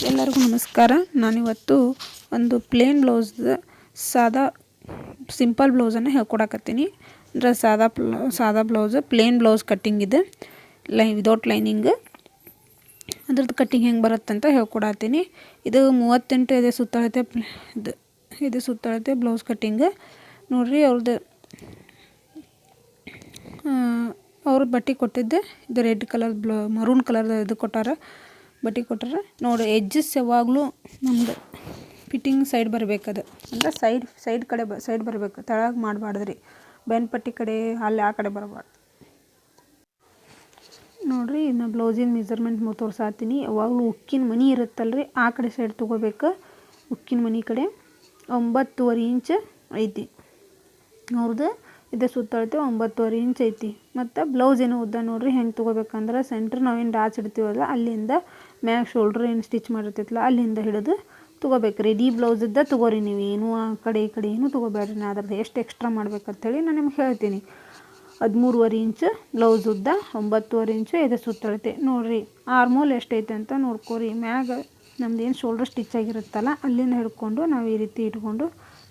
ಎಲ್ಲರಿಗೂ ನಮಸ್ಕಾರ. ನಾನಿವತ್ತು ಒಂದು ಪ್ಲೇನ್ ಬ್ಲೌಸ್ ಸಾದಾ ಸಿಂಪಲ್ ಬ್ಲೌಸನ್ನು ಹೇಳ್ಕೊಡಕತ್ತೀನಿ. ಅಂದರೆ ಸಾದಾ ಬ್ಲೌಸ್ ಪ್ಲೇನ್ ಬ್ಲೌಸ್ ಕಟ್ಟಿಂಗ್ ಇದೆ, ವಿದೌಟ್ ಲೈನಿಂಗ್. ಅದ್ರದ್ದು ಕಟ್ಟಿಂಗ್ ಹೆಂಗೆ ಬರುತ್ತೆ ಅಂತ ಹೇಳ್ಕೊಡತ್ತೀನಿ. ಇದು 38 ಇದೆ ಸುತ್ತಳತೆ, ಇದು ಸುತ್ತಳತೆ ಬ್ಲೌಸ್ ಕಟ್ಟಿಂಗ್ ನೋಡ್ರಿ. ಅವ್ರದ್ದು ಬಟ್ಟೆ ಕೊಟ್ಟಿದ್ದೆ ಇದು ರೆಡ್ ಕಲರ್ ಮರೂನ್ ಕಲರ್ ಇದು ಕೊಟ್ಟಾರ, ಬಟ್ಟೆ ಕೊಟ್ಟಾರ ನೋಡಿ. ಎಡ್ಜಸ್ ಯಾವಾಗಲೂ ನಮ್ದು ಫಿಟ್ಟಿಂಗ್ ಸೈಡ್ ಬರಬೇಕದು, ಅಂದರೆ ಸೈಡ್ ಬರಬೇಕು, ತೆಳಗೆ ಮಾಡಬಾರ್ದ್ರಿ. ಬೆನ್ ಪಟ್ಟಿ ಕಡೆ ಅಲ್ಲಿ ಆ ಕಡೆ ಬರಬಾರ್ದು ನೋಡಿರಿ. ಇನ್ನು ಬ್ಲೌಸಿನ ಮೆಜರ್ಮೆಂಟ್ ತೋರಿಸಾತೀನಿ. ಯಾವಾಗಲೂ ಉಕ್ಕಿನ ಮನಿ ಇರುತ್ತಲ್ರಿ, ಆ ಕಡೆ ಸೈಡ್ ತೊಗೋಬೇಕು. ಉಕ್ಕಿನ ಮನಿ ಕಡೆ 9.5 ಇಂಚ್ ಐತಿ ಅವ್ರದ್ದು. ಇದು ಸುತ್ತಳತೆ 9.5 ಇಂಚ್ ಐತಿ. ಮತ್ತು ಬ್ಲೌಸ್ ಏನೋ ಉದ್ದ ನೋಡಿರಿ ಹೆಂಗೆ ತೊಗೋಬೇಕಂದ್ರೆ, ಸೆಂಟ್ರ್ ನಾವೇನು ಡಾಚ್ ಇಡ್ತೀವಲ್ಲ ಅಲ್ಲಿಂದ ಮ್ಯಾಗ್ ಶೋಲ್ಡ್ರ್ ಏನು ಸ್ಟಿಚ್ ಮಾಡಿರ್ತೈತಲ್ಲ ಅಲ್ಲಿಂದ ಹಿಡಿದು ತೊಗೋಬೇಕು. ರೆಡಿ ಬ್ಲೌಸ್ ಇದ್ದ ತೊಗೋರಿ, ನೀವು ಏನೂ ಆ ಕಡೆ ಈ ಕಡೆ ಏನೂ ತೊಗೋಬೇಡ್ರಿ. ನಾ ಅದ್ರದ್ದು ಎಷ್ಟು ಎಕ್ಸ್ಟ್ರಾ ಮಾಡ್ಬೇಕಂತೇಳಿ ನಾನು ನಿಮ್ಗೆ ಹೇಳ್ತೀನಿ. 13.5 ಇಂಚ್ ಬ್ಲೌಸ್ ಉದ್ದ, 9.5 ಇಂಚು ಇದು ಸುತ್ತಳತೆ ನೋಡಿರಿ. ಆರ್ಮೋಲ್ ಎಷ್ಟೈತೆ ಅಂತ ನೋಡ್ಕೊರಿ. ಮ್ಯಾಗ ನಮ್ದು ಏನು ಶೋಲ್ಡ್ರ್ ಸ್ಟಿಚ್ ಆಗಿರುತ್ತಲ್ಲ ಅಲ್ಲಿಂದ ಹಿಡ್ಕೊಂಡು ನಾವು ಈ ರೀತಿ ಇಟ್ಕೊಂಡು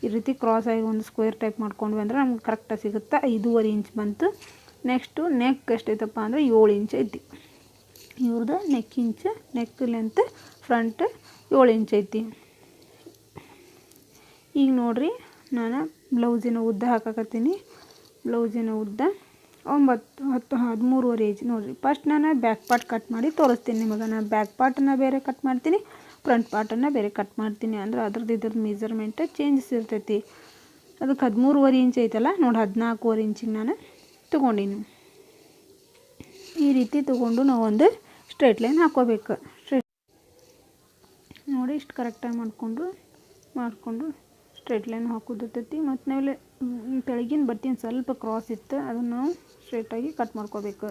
ಈ ರೀತಿ ಕ್ರಾಸ್ ಆಗಿ ಒಂದು ಸ್ಕ್ವೇರ್ ಟೈಪ್ ಮಾಡ್ಕೊಂಡ್ವಿ ಅಂದರೆ ನಮ್ಗೆ ಕರೆಕ್ಟಾಗಿ ಸಿಗುತ್ತೆ. 5.5 ಇಂಚ್ ಬಂತು. ನೆಕ್ಸ್ಟು ನೆಕ್ ಎಷ್ಟೈತಪ್ಪ ಅಂದರೆ 7 ಇಂಚ್ ಐತಿ. ಇವ್ರದ್ದು ನೆಕ್ ಲೆಂತ್ ಫ್ರಂಟ್ 7 ಇಂಚ್ ಐತಿ. ಈಗ ನೋಡಿರಿ, ನಾನು ಬ್ಲೌಸಿನ ಉದ್ದ ಹಾಕಕತ್ತೀನಿ. ಬ್ಲೌಸಿನ ಉದ್ದ 13.5 ಇಂಚ್ ನೋಡಿರಿ. ಫಸ್ಟ್ ನಾನು ಬ್ಯಾಕ್ ಪಾರ್ಟ್ ಕಟ್ ಮಾಡಿ ತೋರಿಸ್ತೀನಿ ನಿಮಗೆ. ನಾನು ಬ್ಯಾಕ್ ಪಾರ್ಟನ್ನು ಬೇರೆ ಕಟ್ ಮಾಡ್ತೀನಿ, ಫ್ರಂಟ್ ಪಾರ್ಟನ್ನು ಬೇರೆ ಕಟ್ ಮಾಡ್ತೀನಿ. ಅಂದ್ರೆ ಇದ್ರದ್ದು ಮೆಜರ್ಮೆಂಟ್ ಚೇಂಜಸ್ ಇರ್ತೈತಿ. ಅದಕ್ಕೆ 13.5 ಇಂಚ್ ಐತಲ್ಲ ನೋಡಿ, 14.5 ಇಂಚಿಗೆ ನಾನು ತೊಗೊಂಡಿನಿ. ಈ ರೀತಿ ತೊಗೊಂಡು ನಾವು ಒಂದು ಸ್ಟ್ರೇಟ್ ಲೈನ್ ಹಾಕ್ಕೋಬೇಕು. ನೋಡಿ, ಇಷ್ಟು ಕರೆಕ್ಟಾಗಿ ಮಾಡಿಕೊಂಡು ಸ್ಟ್ರೇಟ್ ಲೈನ್ ಹಾಕೋದಿರ್ತೈತಿ. ಮತ್ತು ನಾವೆಲ್ಲ ತೆಳಗಿನ ಬಟ್ಟೆನ ಸ್ವಲ್ಪ ಕ್ರಾಸ್ ಇತ್ತು, ಅದನ್ನು ನಾವು ಸ್ಟ್ರೇಟಾಗಿ ಕಟ್ ಮಾಡ್ಕೋಬೇಕು.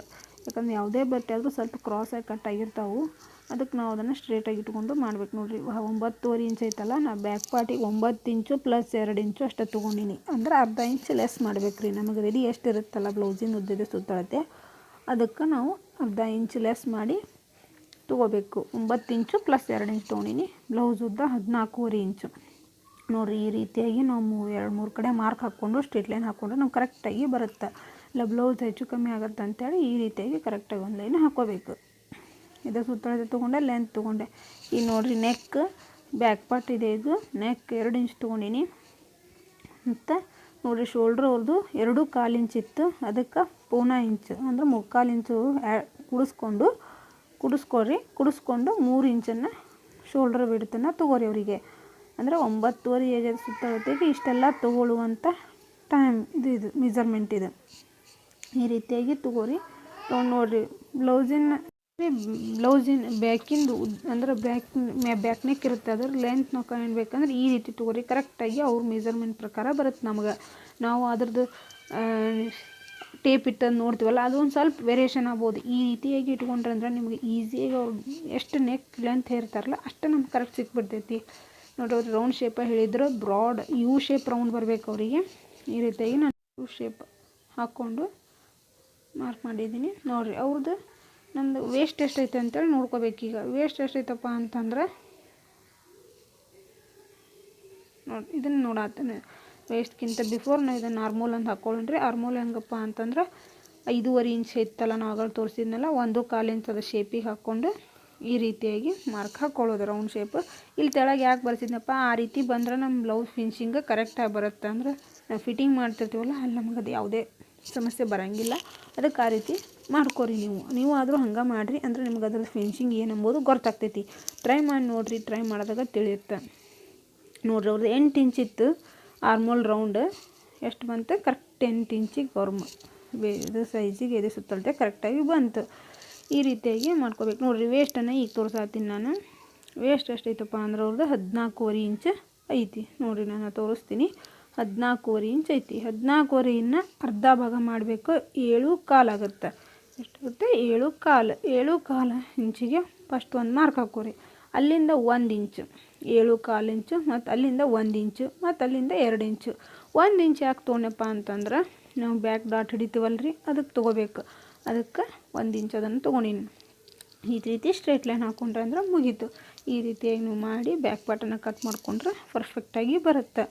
ಯಾಕಂದ್ರೆ ಯಾವುದೇ ಬಟ್ಟೆ ಆದರೂ ಸ್ವಲ್ಪ ಕ್ರಾಸಾಗಿ ಕಟ್ ಆಗಿರ್ತಾವೆ. ಅದಕ್ಕೆ ನಾವು ಅದನ್ನು ಸ್ಟ್ರೇಟಾಗಿ ಇಟ್ಕೊಂಡು ಮಾಡ್ಬೇಕು ನೋಡಿರಿ. 9.5 ಇಂಚ್ ಐತಲ್ಲ, ನಾ ಬ್ಯಾಕ್ ಪಾರ್ಟಿಗೆ 9 ಇಂಚು ಪ್ಲಸ್ 2 ಇಂಚು ಅಷ್ಟು ತೊಗೊಂಡಿನಿ. ಅಂದ್ರೆ ಅರ್ಧ ಇಂಚ್ ಲೆಸ್ ಮಾಡ್ಬೇಕು ರೀ. ನಮಗೆ ರೆಡಿ ಎಷ್ಟು ಇರುತ್ತಲ್ಲ ಬ್ಲೌಸಿನ ಉದ್ದಿದೆ ಸುತ್ತಳತೆ, ಅದಕ್ಕೆ ನಾವು ಅರ್ಧ ಇಂಚ್ ಲೆಸ್ ಮಾಡಿ ತೊಗೋಬೇಕು. 9 ಇಂಚು ಪ್ಲಸ್ 2 ಇಂಚ್ ತೊಗೊಂಡಿನಿ. ಬ್ಲೌಸ್ ಉದ್ದ 14.5 ಇಂಚು ನೋಡಿರಿ. ಈ ರೀತಿಯಾಗಿ ನಾವು 2-3 ಕಡೆ ಮಾರ್ಕ್ ಹಾಕ್ಕೊಂಡು ಸ್ಟ್ರೇಟ್ ಲೈನ್ ಹಾಕ್ಕೊಂಡ್ರೆ ನಾವು ಕರೆಕ್ಟಾಗಿ ಬರುತ್ತೆ. ಇಲ್ಲ ಬ್ಲೌಸ್ ಹೆಚ್ಚು ಕಮ್ಮಿ ಆಗುತ್ತೆ ಅಂತೇಳಿ ಈ ರೀತಿಯಾಗಿ ಕರೆಕ್ಟಾಗಿ ಒಂದು ಲೈನ್ ಹಾಕ್ಕೋಬೇಕು. ಇದು ಸುತ್ತಳತೆ ತೊಗೊಂಡೆ, ಲೆಂತ್ ತೊಗೊಂಡೆ. ಈಗ ನೋಡಿರಿ, ನೆಕ್ ಬ್ಯಾಕ್ ಪಾರ್ಟ್ ಇದೆ, ಇದು ನೆಕ್ 2 ಇಂಚ್ ತೊಗೊಂಡಿನಿ. ಮತ್ತು ನೋಡಿರಿ, ಶೋಲ್ಡ್ರ್ ಅವ್ರದ್ದು 2.25 ಇಂಚ್ ಇತ್ತು, ಅದಕ್ಕೆ 1.25 ಇಂಚು ಅಂದರೆ 3/4 ಇಂಚು ಕುಡಿಸ್ಕೊಂಡು 3 ಇಂಚನ್ನು ಶೋಲ್ಡ್ರ್ ಬಿಡ್ತನ್ನ ತೊಗೋರಿ ಅವರಿಗೆ. ಅಂದರೆ 9.5 ಏಜ್ ಸುತ್ತಳತೆಗೆ ಇಷ್ಟೆಲ್ಲ ತೊಗೊಳ್ಳುವಂಥ ಟೈಮ್ ಇದು ಮೆಜರ್ಮೆಂಟ್ ಇದೆ. ಈ ರೀತಿಯಾಗಿ ತೊಗೋರಿ. ನೋಡಿರಿ, ಬ್ಲೌಸಿನ ಬ್ಯಾಕಿಂದು ಅಂದರೆ ಬ್ಯಾಕ್ ನೆಕ್ ಇರುತ್ತೆ, ಅದ್ರ ಲೆಂತ್ ನಾವು ಕಾಣಬೇಕಂದ್ರೆ ಈ ರೀತಿ ತೊಗೋರಿ. ಕರೆಕ್ಟಾಗಿ ಅವ್ರ ಮೆಜರ್ಮೆಂಟ್ ಪ್ರಕಾರ ಬರುತ್ತೆ ನಮಗೆ. ನಾವು ಅದ್ರದ್ದು ಟೇಪ್ ಇಟ್ಟದ್ದು ನೋಡ್ತೀವಲ್ಲ, ಅದು ಒಂದು ಸ್ವಲ್ಪ ವೇರಿಯೇಷನ್ ಆಗ್ಬೋದು. ಈ ರೀತಿಯಾಗಿ ಇಟ್ಕೊಂಡ್ರೆ ಅಂದ್ರೆ ನಿಮಗೆ ಈಸಿಯಾಗಿ ಅವ್ರು ಎಷ್ಟು ನೆಕ್ ಲೆಂತ್ ಹೇರ್ತಾರಲ್ಲ ಅಷ್ಟು ನಮ್ಗೆ ಕರೆಕ್ಟ್ ಸಿಕ್ಬಿಡ್ತೈತಿ ನೋಡಿರಿ. ಅವ್ರು ರೌಂಡ್ ಶೇಪಾಗಿ ಹೇಳಿದ್ರು, ಬ್ರಾಡ್ ಯು ಶೇಪ್ ರೌಂಡ್ ಬರಬೇಕು ಅವರಿಗೆ. ಈ ರೀತಿಯಾಗಿ ನಾನು ಯು ಶೇಪ್ ಹಾಕ್ಕೊಂಡು ಮಾರ್ಕ್ ಮಾಡಿದ್ದೀನಿ ನೋಡಿರಿ. ಅವ್ರದ್ದು ನಮ್ಮದು ವೇಸ್ಟ್ ಎಷ್ಟೈತೆ ಅಂತೇಳಿ ನೋಡ್ಕೋಬೇಕೀಗ. ವೇಸ್ಟ್ ಎಷ್ಟೈತಪ್ಪ ಅಂತಂದ್ರೆ ನೋಡಿ, ಇದನ್ನು ನೋಡಾತೇನೆ. ವೇಸ್ಟ್ಗಿಂತ ಬಿಫೋರ್ ನಾವು ಇದನ್ನು ಆರ್ಮೋಲ್ ಅಂತ ಹಾಕ್ಕೊಳ್ಳೋಣ್ರಿ. ಆರ್ಮೋಲ್ ಹೆಂಗಪ್ಪ ಅಂತಂದ್ರೆ 5.5 ಇಂಚ್ ಇತ್ತಲ್ಲ ನಾವು ಆಗ ತೋರಿಸಿದ್ನಲ್ಲ, 1.25 ಇಂಚ್ ಅದು ಶೇಪಿಗೆ ಹಾಕ್ಕೊಂಡು ಈ ರೀತಿಯಾಗಿ ಮಾರ್ಕ್ ಹಾಕ್ಕೊಳ್ಳೋದು ರೌಂಡ್ ಶೇಪ್. ಇಲ್ಲಿ ತೆಳಗೆ ಯಾಕೆ ಬರ್ಸಿದ್ನಪ್ಪ, ಆ ರೀತಿ ಬಂದ್ರೆ ನಮ್ಮ ಬ್ಲೌಸ್ ಫಿನಿಶಿಂಗ್ ಕರೆಕ್ಟಾಗಿ ಬರುತ್ತೆ. ಅಂದ್ರೆ ನಾವು ಫಿಟ್ಟಿಂಗ್ ಮಾಡ್ತಿರ್ತೀವಲ್ಲ ಅಲ್ಲಿ ನಮಗೆ ಅದು ಯಾವುದೇ ಸಮಸ್ಯೆ ಬರೋಂಗಿಲ್ಲ. ಅದಕ್ಕೆ ಆ ರೀತಿ ಮಾಡ್ಕೊರಿ. ನೀವು ಆದರೂ ಹಂಗೆ ಮಾಡಿರಿ, ಅಂದರೆ ನಿಮ್ಗೆ ಅದ್ರ ಫಿನಿಶಿಂಗ್ ಏನಂಬೋದು ಗೊತ್ತಾಗ್ತೈತಿ. ಟ್ರೈ ಮಾಡಿ ನೋಡಿರಿ, ಟ್ರೈ ಮಾಡಿದಾಗ ತಿಳಿಯುತ್ತೆ ನೋಡಿರಿ. ಅವ್ರದ್ದು 8 ಇಂಚ್ ಇತ್ತು ಆರ್ಮೋಲ್ ರೌಂಡ್. ಎಷ್ಟು ಬಂತು ಕರೆಕ್ಟ್ 8 ಇಂಚಿಗೆ ಇದು ಸೈಜಿಗೆ ಇದು ಸುತ್ತಳತೆ ಕರೆಕ್ಟಾಗಿ ಬಂತು. ಈ ರೀತಿಯಾಗಿ ಮಾಡ್ಕೋಬೇಕು ನೋಡಿರಿ. ವೇಸ್ಟನ್ನು ಈಗ ತೋರಿಸಾತೀನಿ ನಾನು. ವೇಸ್ಟ್ ಎಷ್ಟೈತಪ್ಪ ಅಂದ್ರೆ ಅವ್ರದ್ದು 14.5 ಇಂಚ್ ಐತಿ ನೋಡಿರಿ. ನಾನು ತೋರಿಸ್ತೀನಿ. 14.5 ಇಂಚ್ ಐತಿ. 14.5 ಅರ್ಧ ಭಾಗ ಮಾಡಬೇಕು, 7.25 ಆಗುತ್ತೆ. ಎಷ್ಟಾಗುತ್ತೆ 7.25 ಇಂಚಿಗೆ ಫಸ್ಟ್ ಒಂದು ಮಾರ್ಕ್ ಹಾಕೋರಿ. ಅಲ್ಲಿಂದ 1 ಇಂಚು 7.25 ಇಂಚು, ಮತ್ತು ಅಲ್ಲಿಂದ 1 ಇಂಚು, ಮತ್ತು ಅಲ್ಲಿಂದ 2 ಇಂಚು. 1 ಇಂಚ್ ಯಾಕೆ ತೊಗೊಂಡಪ್ಪ ಅಂತಂದ್ರೆ ನಾವು ಬ್ಯಾಕ್ ಡಾಟ್ ಹಿಡಿತೀವಲ್ರಿ, ಅದಕ್ಕೆ ತೊಗೋಬೇಕು. ಅದಕ್ಕೆ 1 ಇಂಚ್ ಅದನ್ನು ತೊಗೊಂಡಿನಿ. ಈ ರೀತಿ ಸ್ಟ್ರೇಟ್ ಲೈನ್ ಹಾಕ್ಕೊಂಡ್ರೆ ಅಂದ್ರೆ ಮುಗೀತು. ಈ ರೀತಿಯಾಗಿ ನೀವು ಮಾಡಿ ಬ್ಯಾಕ್ ಪಾರ್ಟನ್ನು ಕಟ್ ಮಾಡಿಕೊಂಡ್ರೆ ಪರ್ಫೆಕ್ಟಾಗಿ ಬರುತ್ತೆ.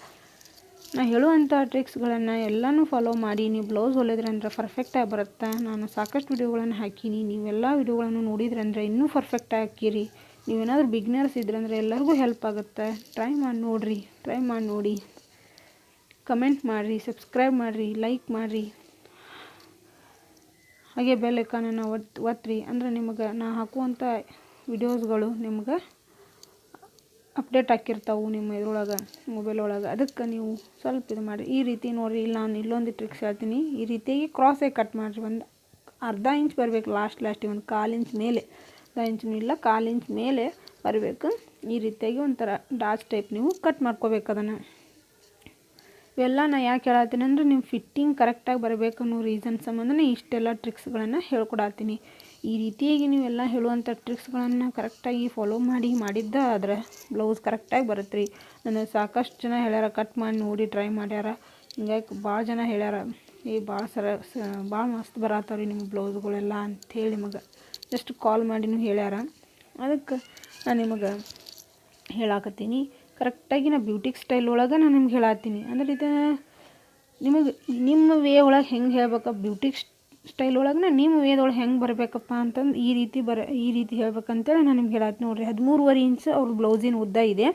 ನಾನು ಹೇಳುವಂಥ ಟ್ರಿಕ್ಸ್ಗಳನ್ನು ಎಲ್ಲನೂ ಫಾಲೋ ಮಾಡಿ ನೀವು ಬ್ಲೌಸ್ ಹೊಲಿದ್ರಿ ಅಂದ್ರೆ ಪರ್ಫೆಕ್ಟಾಗಿ ಬರುತ್ತೆ. ನಾನು ಸಾಕಷ್ಟು ವಿಡಿಯೋಗಳನ್ನು ಹಾಕೀನಿ, ನೀವೆಲ್ಲ ವಿಡಿಯೋಗಳನ್ನು ನೋಡಿದ್ರಿ ಅಂದರೆ ಇನ್ನೂ ಪರ್ಫೆಕ್ಟಾಗಿ ಹಾಕಿರಿ. ನೀವೇನಾದರೂ ಬಿಗ್ನರ್ಸ್ ಇದ್ರಂದರೆ ಎಲ್ಲರಿಗೂ ಹೆಲ್ಪ್ ಆಗುತ್ತೆ. ಟ್ರೈ ಮಾಡಿ ನೋಡಿ, ಕಮೆಂಟ್ ಮಾಡಿರಿ, ಸಬ್ಸ್ಕ್ರೈಬ್ ಮಾಡಿರಿ, ಲೈಕ್ ಮಾಡಿರಿ, ಹಾಗೆ ಬೆಲ್ ಐಕಾನನ್ನು ಒತ್ತಿರಿ. ಅಂದರೆ ನಿಮಗೆ ನಾ ಹಾಕುವಂಥ ವಿಡಿಯೋಸ್ಗಳು ನಿಮ್ಗೆ ಅಪ್ಡೇಟ್ ಆಗಿರ್ತಾವೆ ನಿಮ್ಮ ಇದ್ರೊಳಗೆ, ಮೊಬೈಲ್ ಒಳಗೆ. ಅದಕ್ಕೆ ನೀವು ಸ್ವಲ್ಪ ಇದು ಮಾಡಿರಿ. ಈ ರೀತಿ ನೋಡಿರಿ, ಇಲ್ಲಿ ನಾನು ಇಲ್ಲೊಂದು ಟ್ರಿಕ್ಸ್ ಹೇಳ್ತೀನಿ. ಈ ರೀತಿಯಾಗಿ ಕ್ರಾಸಾಗಿ ಕಟ್ ಮಾಡಿರಿ. ಒಂದು ಅರ್ಧ ಇಂಚ್ ಬರಬೇಕು ಲಾಸ್ಟಿಗೆ, ಒಂದು 1/4 ಇಂಚ್ ಮೇಲೆ, ಅರ್ಧ ಇಂಚೂ ಇಲ್ಲ 1/4 ಇಂಚ್ ಮೇಲೆ ಬರಬೇಕು. ಈ ರೀತಿಯಾಗಿ ಒಂಥರ ಡಾಚ್ ಟೈಪ್ ನೀವು ಕಟ್ ಮಾಡ್ಕೋಬೇಕು ಅದನ್ನು. ಇವೆಲ್ಲ ನಾನು ಯಾಕೆ ಹೇಳತ್ತೀನಿ ಅಂದರೆ ನಿಮ್ಮ ಫಿಟ್ಟಿಂಗ್ ಕರೆಕ್ಟಾಗಿ ಬರಬೇಕು ಅನ್ನೋ ರೀಸನ್ ಸಂಬಂಧನೇ ಇಷ್ಟೆಲ್ಲ ಟ್ರಿಕ್ಸ್ಗಳನ್ನು ಹೇಳ್ಕೊಡತ್ತೀನಿ. ಈ ರೀತಿಯಾಗಿ ನೀವೆಲ್ಲ ಹೇಳುವಂಥ ಟ್ರಿಕ್ಸ್ಗಳನ್ನು ಕರೆಕ್ಟಾಗಿ ಫಾಲೋ ಮಾಡಿದ್ದ ಆದರೆ ಬ್ಲೌಸ್ ಕರೆಕ್ಟಾಗಿ ಬರುತ್ತೆ ರೀ. ನನಗೆ ಸಾಕಷ್ಟು ಜನ ಹೇಳ್ಯಾರ, ಕಟ್ ಮಾಡಿ ನೋಡಿ ಟ್ರೈ ಮಾಡ್ಯಾರ. ಹಿಂಗಾಗಿ ಭಾಳ ಜನ ಹೇಳ್ಯಾರ, ಭಾಳ ಮಸ್ತ್ ಬರತ್ತವ್ರಿ ನಿಮ್ಮ ಬ್ಲೌಸ್ಗಳೆಲ್ಲ ಅಂಥೇಳಿ ನಿಮಗೆ ಜಸ್ಟ್ ಕಾಲ್ ಮಾಡಿನೂ ಹೇಳ್ಯಾರ. ಅದಕ್ಕೆ ನಾನು ನಿಮಗೆ ಹೇಳಾಕತ್ತೀನಿ. ಕರೆಕ್ಟಾಗಿ ನಾ ಬ್ಯೂಟಿಕ್ ಸ್ಟೈಲ್ ಒಳಗೆ ನಾನು ನಿಮ್ಗೆ ಹೇಳತ್ತೀನಿ. ಅಂದ್ರೆ ಇದು ನಿಮಗೆ ನಿಮ್ಮ ವೇ ಒಳಗೆ ಹೆಂಗೆ ಹೇಳ್ಬೇಕು, ಬ್ಯೂಟಿಕ್ ಸ್ಟೈಲ್ ಒಳಗೆ ನಿಮ್ಮ ವೇದೊಳಗೆ ಹೆಂಗೆ ಬರಬೇಕಪ್ಪ ಅಂತಂದು ಈ ರೀತಿ ಹೇಳ್ಬೇಕಂತೇಳಿ ನಾನು ನಿಮ್ಗೆ ಹೇಳತ್ತೀನಿ. ನೋಡಿರಿ 13.5 ಇಂಚ್ ಅವ್ರ ಬ್ಲೌಸಿನ ಉದ್ದ ಇದೆ.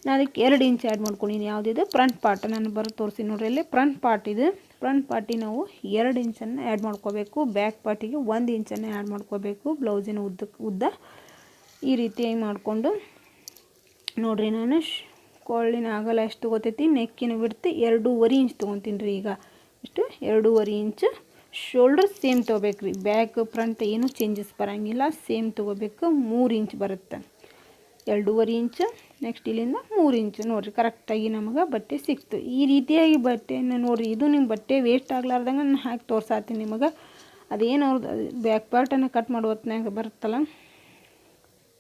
ನಾನು ಅದಕ್ಕೆ 2 ಇಂಚ್ ಆ್ಯಡ್ ಮಾಡ್ಕೊಂಡಿನಿ. ಯಾವುದಿದೆ ಫ್ರಂಟ್ ಪಾರ್ಟ್ ನಾನು ತೋರಿಸಿ ನೋಡ್ರಿ. ಅಲ್ಲಿ ಫ್ರಂಟ್ ಪಾರ್ಟ್ ಇದೆ. ಫ್ರಂಟ್ ಪಾರ್ಟಿಗೆ ನಾವು 2 ಇಂಚನ್ನು ಆ್ಯಡ್ ಮಾಡ್ಕೋಬೇಕು. ಬ್ಯಾಕ್ ಪಾರ್ಟಿಗೆ 1 ಇಂಚನ್ನು ಆ್ಯಡ್ ಮಾಡ್ಕೋಬೇಕು ಬ್ಲೌಸಿನ ಉದ್ದ. ಈ ರೀತಿಯಾಗಿ ಮಾಡಿಕೊಂಡು ನೋಡಿರಿ, ನಾನು ಕೊಳ್ಳಿನ ಅಗಲ ಎಷ್ಟು ತೊಗೋತೈತಿ, ನೆಕ್ಕಿನ ಬಿಡ್ತು 2.5 ಇಂಚ್ ತೊಗೊತೀನಿ ರೀ. ಈಗ ಎಷ್ಟು 2.5 ಇಂಚ್. ಶೋಲ್ಡರ್ ಸೇಮ್ ತೊಗೋಬೇಕು ರೀ. ಬ್ಯಾಕ್ ಫ್ರಂಟ್ ಏನೂ ಚೇಂಜಸ್ ಬರೋಂಗಿಲ್ಲ, ಸೇಮ್ ತೊಗೋಬೇಕು. 3 ಇಂಚ್ ಬರುತ್ತೆ. 2.5 ಇಂಚ್, ನೆಕ್ಸ್ಟ್ ಇಲ್ಲಿಂದ 3 ಇಂಚ್. ನೋಡಿರಿ ಕರೆಕ್ಟಾಗಿ ನಮಗೆ ಬಟ್ಟೆ ಸಿಕ್ತು. ಈ ರೀತಿಯಾಗಿ ಬಟ್ಟೆಯನ್ನು ನೋಡಿರಿ, ಇದು ನಿಮ್ಗೆ ಬಟ್ಟೆ ವೇಸ್ಟ್ ಆಗ್ಲಾರ್ದಂಗೆ ನಾನು ಹಾಕಿ ತೋರ್ಸಾತೀನಿ ನಿಮಗೆ. ಅದೇನು ಅವ್ರದ್ದು ಬ್ಯಾಕ್ ಪಾರ್ಟನ್ನು ಕಟ್ ಮಾಡೋ ಹೊತ್ನಾಗ ಬರುತ್ತಲ್ಲ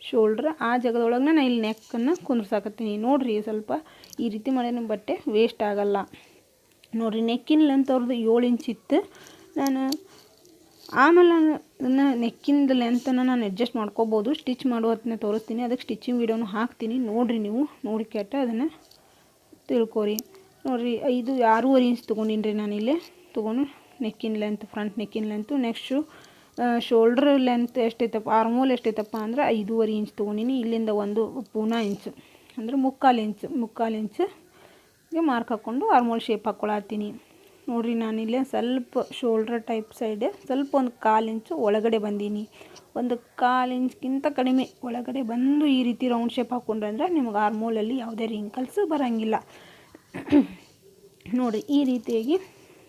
ಶೋಲ್ಡ್ರ್, ಆ ಜಾಗದೊಳಗೆ ನಾನು ಇಲ್ಲಿ ನೆಕ್ಕನ್ನು ಕುಂದ್ರಸಾಕತ್ತೀನಿ. ನೋಡಿರಿ ಸ್ವಲ್ಪ ಈ ರೀತಿ ಮಾಡಿದ್ರೆ ನಮ್ಮ ಬಟ್ಟೆ ವೇಸ್ಟ್ ಆಗೋಲ್ಲ. ನೋಡಿರಿ ನೆಕ್ಕಿನ ಲೆಂತ್ ಅವ್ರದ್ದು 7 ಇಂಚ್ ಇತ್ತು. ನಾನು ಆಮೇಲೆ ಅದನ್ನು ನೆಕ್ಕಿಂದ ಲೆಂತನ್ನು ನಾನು ಅಡ್ಜಸ್ಟ್ ಮಾಡ್ಕೋಬೋದು. ಸ್ಟಿಚ್ ಮಾಡೋ ಹೊತ್ತನ್ನ ತೋರಿಸ್ತೀನಿ, ಅದಕ್ಕೆ ಸ್ಟಿಚಿಂಗ್ ವೀಡಿಯೋನು ಹಾಕ್ತೀನಿ. ನೋಡಿರಿ, ನೀವು ನೋಡಿ ಕೆಟ್ಟ ಅದನ್ನು ತಿಳ್ಕೊರಿ. ನೋಡಿರಿ 6.5 ಇಂಚ್ ತೊಗೊಂಡಿನಿ ರೀ ನಾನು ಇಲ್ಲಿ ತೊಗೊಂಡು ನೆಕ್ಕಿನ ಲೆಂತ್, ಫ್ರಂಟ್ ನೆಕ್ಕಿನ ಲೆಂತು. ನೆಕ್ಸ್ಟು ಶೋಲ್ಡ್ರ್ ಲೆಂತ್ ಎಷ್ಟೈತಪ್ಪ, ಆರ್ಮೋಲ್ ಎಷ್ಟೈತಪ್ಪ ಅಂದರೆ 5.5 ಇಂಚ್ ತೊಗೊಂಡಿನಿ. ಇಲ್ಲಿಂದ 1.25 ಇಂಚ್ ಅಂದರೆ 3/4 ಇಂಚ್ಗೆ ಮಾರ್ಕ್ ಹಾಕ್ಕೊಂಡು ಆರ್ಮೋಲ್ ಶೇಪ್ ಹಾಕ್ಕೊಳತ್ತೀನಿ. ನೋಡಿರಿ ನಾನಿಲ್ಲೇ ಸ್ವಲ್ಪ ಶೋಲ್ಡ್ರ್ ಟೈಪ್ ಸೈಡ್ ಸ್ವಲ್ಪ 1/4 ಇಂಚು ಒಳಗಡೆ ಬಂದೀನಿ. 1/4 ಇಂಚ್ಗಿಂತ ಕಡಿಮೆ ಒಳಗಡೆ ಬಂದು ಈ ರೀತಿ ರೌಂಡ್ ಶೇಪ್ ಹಾಕ್ಕೊಂಡ್ರೆ ಅಂದರೆ ನಿಮಗೆ ಆರ್ಮೋಲಲ್ಲಿ ಯಾವುದೇ ರಿಂಕಲ್ಸ್ ಬರೋಂಗಿಲ್ಲ. ನೋಡಿರಿ ಈ ರೀತಿಯಾಗಿ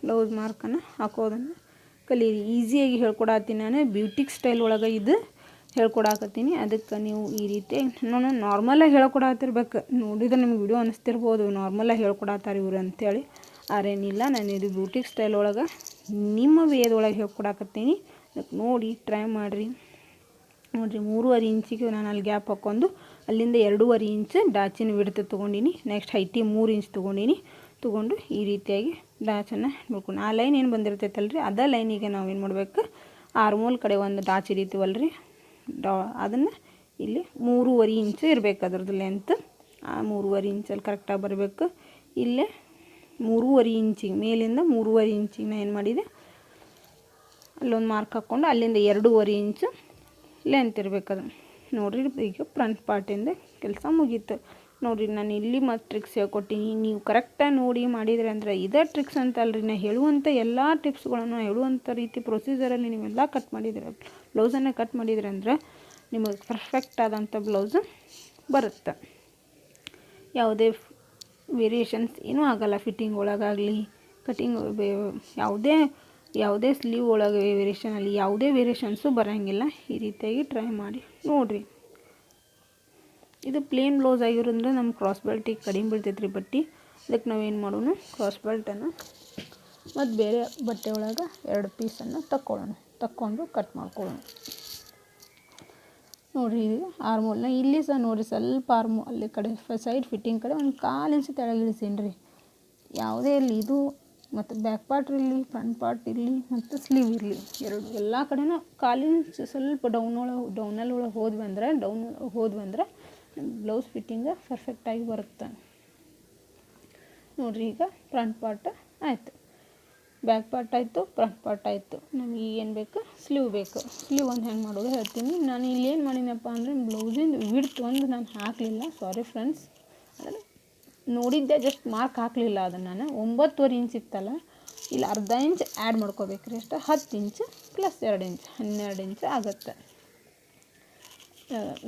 ಬ್ಲೌಸ್ ಮಾರ್ಕನ್ನು ಹಾಕೋದನ್ನು ಕಲೀರಿ. ಈಸಿಯಾಗಿ ಹೇಳ್ಕೊಡತ್ತೀನಿ ನಾನು. ಬ್ಯೂಟಿಕ್ ಸ್ಟೈಲ್ ಒಳಗೆ ಇದು ಹೇಳ್ಕೊಡಾಕತ್ತೀನಿ. ಅದಕ್ಕೆ ನೀವು ಈ ರೀತಿ ನಾನು ನಾರ್ಮಲಾಗಿ ಹೇಳ್ಕೊಡತ್ತಿರ್ಬೇಕು. ನೋಡಿದ್ರೆ ನಿಮ್ಗೆ ವಿಡಿಯೋ ಅನ್ನಿಸ್ತಿರ್ಬೋದು ನಾರ್ಮಲಾಗಿ ಹೇಳ್ಕೊಡತ್ತಾರೆ ಇವರು ಅಂಥೇಳಿ. ಆರೇನಿಲ್ಲ, ನಾನು ಇದು ಬ್ಯೂಟಿಕ್ ಸ್ಟೈಲ್ ಒಳಗೆ ನಿಮ್ಮ ವೇದೊಳಗೆ ಹೇಳ್ಕೊಡಾಕತ್ತೀನಿ. ಅದಕ್ಕೆ ನೋಡಿ ಟ್ರೈ ಮಾಡಿರಿ. ನೋಡಿರಿ 3.5 ಇಂಚಿಗೆ ನಾನು ಅಲ್ಲಿ ಗ್ಯಾಪ್ ಹಾಕ್ಕೊಂಡು ಅಲ್ಲಿಂದ 2.5 ಇಂಚ್ ಡಾಚಿನ ವಿಡ್ತ್ ತೊಗೊಂಡಿನಿ. ನೆಕ್ಸ್ಟ್ ಹೈಟಿಗೆ 3 ಇಂಚ್ ತೊಗೊಂಡು ಈ ರೀತಿಯಾಗಿ ಡಾಚನ್ನು ನೋಡ್ಕೊಂಡು ಆ ಲೈನ್ ಏನು ಬಂದಿರ್ತೈತಲ್ಲ ರೀ, ಅದೇ ಲೈನಿಗೆ ನಾವು ಏನು ಮಾಡಬೇಕು, ಆರ್ಮೋಲ್ ಕಡೆ ಒಂದು ಡಾಚ್ ಹಿಡಿತೀವಲ್ಲ ರೀ, ಅದನ್ನು ಇಲ್ಲಿ 3.5 ಇಂಚ್ ಇರಬೇಕು ಅದ್ರದ್ದು ಲೆಂತ್. ಆ 3.5 ಇಂಚಲ್ಲಿ ಕರೆಕ್ಟಾಗಿ ಬರಬೇಕು. ಇಲ್ಲೇ 3.5 ಇಂಚಿಗೆ ಮೇಲಿಂದ 3.5 ಇಂಚಿಗೆ ನಾನು ಏನು ಮಾಡಿದೆ, ಅಲ್ಲೊಂದು ಮಾರ್ಕ್ ಹಾಕ್ಕೊಂಡು ಅಲ್ಲಿಂದ 2.5 ಇಂಚ್ ಲೆಂತ್ ಇರಬೇಕದು. ನೋಡಿರಿ ಈಗ ಫ್ರಂಟ್ ಪಾರ್ಟಿಂದ ಕೆಲಸ ಮುಗೀತು. ನೋಡಿರಿ ನಾನು ಇಲ್ಲಿ ಮತ್ತು ಟ್ರಿಕ್ಸ್ ಹೇಳ್ಕೊಟ್ಟಿನಿ. ನೀವು ಕರೆಕ್ಟಾಗಿ ನೋಡಿ ಮಾಡಿದರೆ ಅಂದರೆ ಇದೇ ಟ್ರಿಕ್ಸ್ ಅಂತಲ್ರಿ. ನಾನು ಹೇಳುವಂಥ ಎಲ್ಲ ಟಿಪ್ಸ್ಗಳನ್ನು ಹೇಳುವಂಥ ರೀತಿ ಪ್ರೊಸೀಜರಲ್ಲಿ ನೀವೆಲ್ಲ ಕಟ್ ಮಾಡಿದರೆ, ಬ್ಲೌಸನ್ನು ಕಟ್ ಮಾಡಿದರೆ ಅಂದರೆ ನಿಮಗೆ ಪರ್ಫೆಕ್ಟ್ ಆದಂಥ ಬ್ಲೌಸು ಬರುತ್ತೆ. ಯಾವುದೇ ವೇರಿಯೇಷನ್ಸ್ ಏನೂ ಆಗೋಲ್ಲ. ಫಿಟ್ಟಿಂಗ್ ಒಳಗಾಗಲಿ, ಕಟಿಂಗ್ ಯಾವುದೇ ಸ್ಲೀವ್ ಒಳಗೆ ವೇರಿಯೇಷನಲ್ಲಿ ಯಾವುದೇ ವೇರಿಯೇಷನ್ಸು ಬರೋಂಗಿಲ್ಲ. ಈ ರೀತಿಯಾಗಿ ಟ್ರೈ ಮಾಡಿ ನೋಡಿರಿ. ಇದು ಪ್ಲೇನ್ ಬ್ಲೌಸ್ ಆಗಿರೋದ್ರಿಂದ ನಮ್ಮ ಕ್ರಾಸ್ ಬೆಲ್ಟಿಗೆ ಕಡಿಮೆ ಬೀಳ್ತೈತೆ ರೀ ಬಟ್ಟೆ. ಅದಕ್ಕೆ ನಾವೇನು ಮಾಡೋಣ, ಕ್ರಾಸ್ ಬೆಲ್ಟನ್ನು ಮತ್ತು ಬೇರೆ ಬಟ್ಟೆ ಒಳಗೆ 2 ಪೀಸನ್ನು ತಕ್ಕೊಂಡು ಕಟ್ ಮಾಡ್ಕೊಳ್ಳೋಣ. ನೋಡಿರಿ ಇದು ಆರ್ಮೋಲ್ನ ಇಲ್ಲಿ ಸಹ ನೋಡಿರಿ ಸ್ವಲ್ಪ ಅಲ್ಲಿ ಕಡೆ ಸೈಡ್ ಫಿಟ್ಟಿಂಗ್ ಕಡೆ 1/4 ಇಂಚ್ ತೆಳಗೆ ಇಳಿಸೀನಿ ರೀ. ಯಾವುದೇ ಇರಲಿ, ಇದು ಮತ್ತು ಬ್ಯಾಕ್ ಪಾರ್ಟ್ ಇರಲಿ, ಫ್ರಂಟ್ ಪಾರ್ಟ್ ಇರಲಿ ಮತ್ತು ಸ್ಲೀವ್ ಇರಲಿ, ಎಲ್ಲ ಕಡೆನೂ ಕಾಲಿನ ಸ್ವಲ್ಪ ಡೌನಲ್ಲಿ ಒಳಗೆ ಹೋದ್ವಿ ಅಂದ್ರೆ ಬ್ಲೌಸ್ ಫಿಟ್ಟಿಂಗ್ ಪರ್ಫೆಕ್ಟಾಗಿ ಬರುತ್ತೆ ನೋಡಿರಿ. ಈಗ ಫ್ರಂಟ್ ಪಾರ್ಟ್ ಆಯಿತು, ಬ್ಯಾಕ್ ಪಾರ್ಟ್ ಆಯಿತು, ಫ್ರಂಟ್ ಪಾರ್ಟ್ ಆಯಿತು. ನಮಗೆ ಏನು ಬೇಕು, ಸ್ಲೀವ್ ಬೇಕು. ಸ್ಲೀವ್ ಒಂದು ಹೆಂಗೆ ಮಾಡೋದು ಹೇಳ್ತೀನಿ. ನಾನು ಇಲ್ಲಿ ಏನು ಮಾಡಿನಪ್ಪ ಅಂದರೆ ಬ್ಲೌಸಿಂದು ವಿಡ್ತ್ ಒಂದು ನಾನು ಹಾಕಲಿಲ್ಲ, ಸಾರಿ ಫ್ರೆಂಡ್ಸ್. ಅದನ್ನು ನೋಡಿದ್ದೆ, ಜಸ್ಟ್ ಮಾರ್ಕ್ ಹಾಕಲಿಲ್ಲ. ಅದನ್ನು ನಾನು 9.5 ಇಂಚ್ ಇತ್ತಲ್ಲ, ಇಲ್ಲಿ ಅರ್ಧ ಇಂಚ್ ಆ್ಯಡ್ ಮಾಡ್ಕೋಬೇಕ್ರಿ. ಅಷ್ಟು 10 ಇಂಚ್ ಪ್ಲಸ್ 2 ಇಂಚ್ 12 ಇಂಚ್ ಆಗುತ್ತೆ.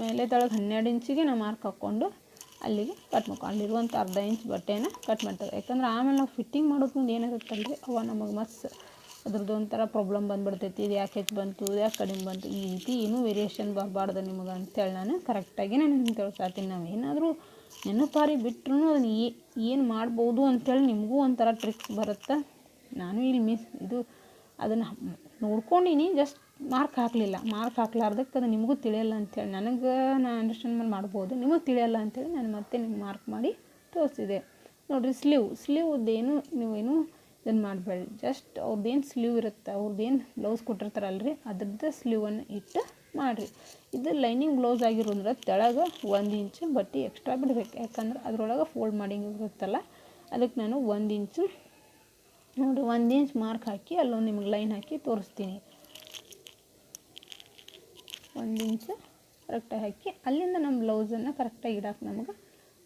ಮೇಲೆ ತಳಗೆ 12 ಇಂಚಿಗೆ ನಾವು ಮಾರ್ಕ್ ಹಾಕ್ಕೊಂಡು ಅಲ್ಲಿಗೆ ಕಟ್ ಮಾಡ್ಕೊಂಡು ಅಲ್ಲಿರುವಂಥ ಅರ್ಧ ಇಂಚ್ ಬಟ್ಟೆನ ಕಟ್ ಮಾಡ್ತಾರೆ. ಯಾಕಂದ್ರೆ ಆಮೇಲೆ ನಾವು ಫಿಟ್ಟಿಂಗ್ ಮಾಡೋದು ಮುಂದೆ ಏನಿರುತ್ತಲ್ಲ ರೀ, ಅವ ನಮಗೆ ಅದ್ರದ್ದು ಒಂಥರ ಪ್ರಾಬ್ಲಮ್ ಬಂದುಬಿಡ್ತೈತಿ. ಇದು ಯಾಕೆ ಹೆಚ್ಚು ಬಂತು, ಯಾಕೆ ಕಡಿಮೆ ಬಂತು, ಈ ರೀತಿ ಏನೂ ವೇರಿಯೇಷನ್ ಬರಬಾರ್ದು ನಿಮಗೆ ಅಂತೇಳಿ ನಾನು ಕರೆಕ್ಟಾಗಿ ನಿಮ್ಗೆ ತಿಳ್ಸಾತೀನಿ. ನಾವು ಏನಾದರೂ ನೆನಪಾರಿ ಬಿಟ್ಟರು ಅದನ್ನು ಏನು ಮಾಡ್ಬೋದು ಅಂಥೇಳಿ ನಿಮಗೂ ಒಂಥರ ಟ್ರಿಕ್ಸ್ ಬರುತ್ತೆ. ನಾನು ಇಲ್ಲಿ ಅದನ್ನು ನೋಡ್ಕೊಂಡಿನಿ, ಜಸ್ಟ್ ಮಾರ್ಕ್ ಹಾಕಲಿಲ್ಲ. ಮಾರ್ಕ್ ಹಾಕ್ಲಾರ್ದಕ್ಕೆ ಅದು ನಿಮಗೂ ತಿಳಿಯಲ್ಲ ಅಂಥೇಳಿ, ನಾನು ಅಂಡರ್ಸ್ಟ್ಯಾಂಡ್ ಮಾಡ್ಬೋದು, ನಿಮಗೆ ತಿಳಿಯಲ್ಲ ಅಂಥೇಳಿ ನಾನು ಮತ್ತೆ ನಿಮ್ಗೆ ಮಾರ್ಕ್ ಮಾಡಿ ತೋರಿಸಿದೆ ನೋಡಿರಿ. ಸ್ಲೀವ್ದೇನು ನೀವೇನು ಇದನ್ನು ಮಾಡಬೇಡಿ. ಜಸ್ಟ್ ಅವ್ರದ್ದೇನು ಸ್ಲೀವ್ ಇರುತ್ತೆ, ಅವ್ರದ್ದೇನು ಬ್ಲೌಸ್ ಕೊಟ್ಟಿರ್ತಾರಲ್ರಿ, ಅದ್ರದ್ದು ಸ್ಲೀವನ್ನು ಇಟ್ಟು ಮಾಡಿರಿ. ಇದು ಲೈನಿಂಗ್ ಬ್ಲೌಸ್ ಆಗಿರೋದ್ರೆ ತೆಳಗೆ 1 ಇಂಚ್ ಬಟ್ಟೆ ಎಕ್ಸ್ಟ್ರಾ ಬಿಡಬೇಕು. ಯಾಕಂದ್ರೆ ಅದ್ರೊಳಗೆ ಫೋಲ್ಡ್ ಮಾಡಿಂಗ್ ಇರುತ್ತಲ್ಲ, ಅದಕ್ಕೆ ನಾನು 1 ಇಂಚು ನೋಡಿ 1 ಇಂಚ್ ಮಾರ್ಕ್ ಹಾಕಿ ಅಲ್ಲೊಂದು ನಿಮಗೆ ಲೈನ್ ಹಾಕಿ ತೋರಿಸ್ತೀನಿ. 1 ಇಂಚ್ ಕರೆಕ್ಟಾಗಿ ಹಾಕಿ ಅಲ್ಲಿಂದ ನಮ್ಮ ಬ್ಲೌಸನ್ನು ಕರೆಕ್ಟಾಗಿ ಇಡಕ್ಕೆ ನಮಗೆ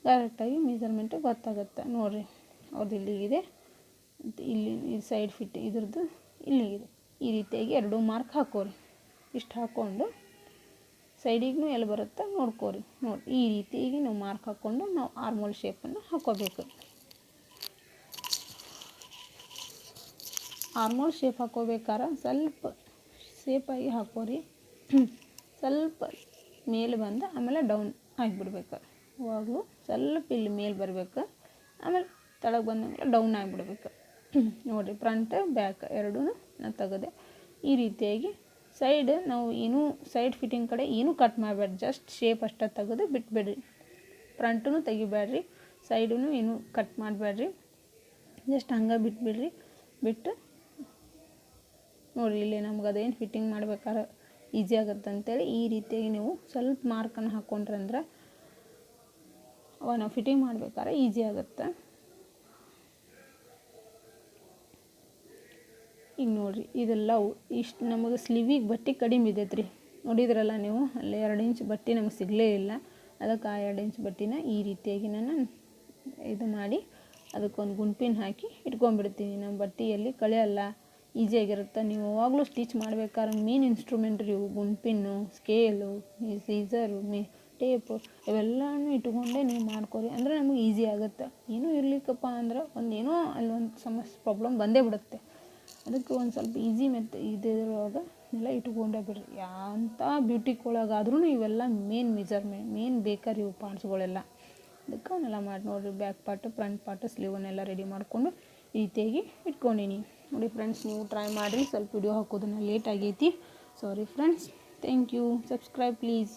ಕರೆಕ್ಟಾಗಿ ಮೆಜರ್ಮೆಂಟು ಗೊತ್ತಾಗುತ್ತೆ ನೋಡಿರಿ. ಅವ್ರದ್ದು ಇಲ್ಲಿಗಿದೆ, ಇಲ್ಲಿ ಇದು ಸೈಡ್ ಫಿಟ್ ಇದ್ರದ್ದು ಇಲ್ಲಿಗಿದೆ. ಈ ರೀತಿಯಾಗಿ 2 ಮಾರ್ಕ್ ಹಾಕೋರಿ. ಇಷ್ಟು ಹಾಕ್ಕೊಂಡು ಸೈಡಿಗೂ ಎಲ್ಲಿ ಬರುತ್ತೆ ನೋಡ್ಕೋರಿ. ನೋಡಿ ಈ ರೀತಿಯಾಗಿ ನಾವು ಮಾರ್ಕ್ ಹಾಕ್ಕೊಂಡು ನಾವು ಆರ್ಮೋಲ್ ಶೇಪನ್ನು ಹಾಕೋಬೇಕು. ಆರ್ಮೋಲ್ ಶೇಪ್ ಹಾಕೋಬೇಕಾದ್ರೆ ಸ್ವಲ್ಪ ಸೇಫಾಗಿ ಹಾಕೋರಿ. ಸ್ವಲ್ಪ ಮೇಲೆ ಬಂದು ಆಮೇಲೆ ಡೌನ್ ಆಗಿಬಿಡ್ಬೇಕು. ಯಾವಾಗಲೂ ಸ್ವಲ್ಪ ಇಲ್ಲಿ ಮೇಲೆ ಬರಬೇಕು, ಆಮೇಲೆ ತಳಗೆ ಬಂದಂಗೆ ಡೌನ್ ಆಗಿಬಿಡ್ಬೇಕು ನೋಡಿರಿ. ಫ್ರಂಟ್ ಬ್ಯಾಕ್ ಎರಡೂ ನಾನು ತೆಗೆದೆ. ಈ ರೀತಿಯಾಗಿ ಸೈಡ್ ನಾವು ಏನೂ ಸೈಡ್ ಫಿಟ್ಟಿಂಗ್ ಕಡೆ ಏನೂ ಕಟ್ ಮಾಡಬೇಡ್ರಿ, ಜಸ್ಟ್ ಶೇಪ್ ಅಷ್ಟೇ ತೆಗೆದು ಬಿಟ್ಬಿಡ್ರಿ. ಫ್ರಂಟೂ ತೆಗಿಬೇಡ್ರಿ, ಸೈಡೂ ಏನೂ ಕಟ್ ಮಾಡಬೇಡ್ರಿ, ಜಸ್ಟ್ ಹಂಗೆ ಬಿಟ್ಬಿಡ್ರಿ. ಬಿಟ್ಟು ನೋಡಿರಿ, ಇಲ್ಲಿ ನಮ್ಗೆ ಅದೇನು ಫಿಟ್ಟಿಂಗ್ ಮಾಡ್ಬೇಕಾದ್ರೆ ಈಸಿ ಆಗುತ್ತೆ ಅಂತೇಳಿ ಈ ರೀತಿಯಾಗಿ ನೀವು ಸ್ವಲ್ಪ ಮಾರ್ಕನ್ನು ಹಾಕ್ಕೊಂಡ್ರಂದ್ರೆ ಅವ ನಾವು ಫಿಟ್ಟಿಂಗ್ ಮಾಡ್ಬೇಕಾದ್ರೆ ಈಸಿ ಆಗುತ್ತೆ. ಈಗ ನೋಡಿರಿ, ಇದೆಲ್ಲ ಇಷ್ಟು ನಮಗೆ ಸ್ಲೀವಿಗೆ ಬಟ್ಟೆ ಕಡಿಮೆ ಇದೈತೆ ರೀ. ನೋಡಿದ್ರಲ್ಲ ನೀವು, ಅಲ್ಲಿ 2 ಇಂಚ್ ಬಟ್ಟೆ ನಮಗೆ ಸಿಗಲೇ ಇಲ್ಲ. ಅದಕ್ಕೆ ಆ 2 ಇಂಚ್ ಬಟ್ಟೆನ ಈ ರೀತಿಯಾಗಿ ನಾನು ಇದು ಮಾಡಿ ಅದಕ್ಕೊಂದು ಗುಂಪಿನ ಹಾಕಿ ಇಟ್ಕೊಂಡ್ಬಿಡ್ತೀನಿ. ನಮ್ಮ ಬಟ್ಟೆಯಲ್ಲಿ ಕಳೆಯಲ್ಲ, ಈಸಿಯಾಗಿರುತ್ತೆ. ನೀವು ಯಾವಾಗಲೂ ಸ್ಟಿಚ್ ಮಾಡ್ಬೇಕಾದ್ರೆ ಮೇನ್ ಇನ್ಸ್ಟ್ರೂಮೆಂಟ್ ರೀ ಇವು, ಗುಂಪಿನ್ನು, ಸ್ಕೇಲು, ಸೀಸರು, ಟೇಪು ಇವೆಲ್ಲನೂ ಇಟ್ಕೊಂಡೇ ನೀವು ಮಾಡ್ಕೊರಿ. ಅಂದರೆ ನಮಗೆ ಈಸಿ ಆಗುತ್ತೆ. ಏನೂ ಇರ್ಲಿಕ್ಕಪ್ಪ ಅಂದ್ರೆ ಏನೋ ಅಲ್ಲಿ ಒಂದು ಸಮಸ್ಯೆ ಪ್ರಾಬ್ಲಮ್ ಬಂದೇ ಬಿಡುತ್ತೆ. ಅದಕ್ಕೆ ಒಂದು ಸ್ವಲ್ಪ ಈಸಿ ಇದ್ರೊಳಗೆ ಎಲ್ಲ ಇಟ್ಕೊಂಡೇ ಬಿಡ್ರಿ. ಯಾಂಥ ಬ್ಯೂಟಿಕ್ ಒಳಗಾದ್ರೂ ಇವೆಲ್ಲ ಮೇನ್ ಬೇಕಾರಿ ಇವು ಪಾರ್ಟ್ಸ್ಗಳೆಲ್ಲ. ಅದಕ್ಕೆ ಅವನ್ನೆಲ್ಲ ಮಾಡಿ ನೋಡಿರಿ. ಬ್ಯಾಕ್ ಪಾರ್ಟು, ಫ್ರಂಟ್ ಪಾರ್ಟು, ಸ್ಲೀವನ್ನೆಲ್ಲ ರೆಡಿ ಮಾಡಿಕೊಂಡು ಈ ರೀತಿಯಾಗಿ ಇಟ್ಕೊಂಡೀನಿ ನೋಡಿ ಫ್ರೆಂಡ್ಸ್. ನೀವು ಟ್ರೈ ಮಾಡಿರಿ. ಸ್ವಲ್ಪ ವಿಡಿಯೋ ಹಾಕೋದನ್ನು ಲೇಟ್ ಆಗೈತಿ, sorry friends. Thank you. Subscribe please.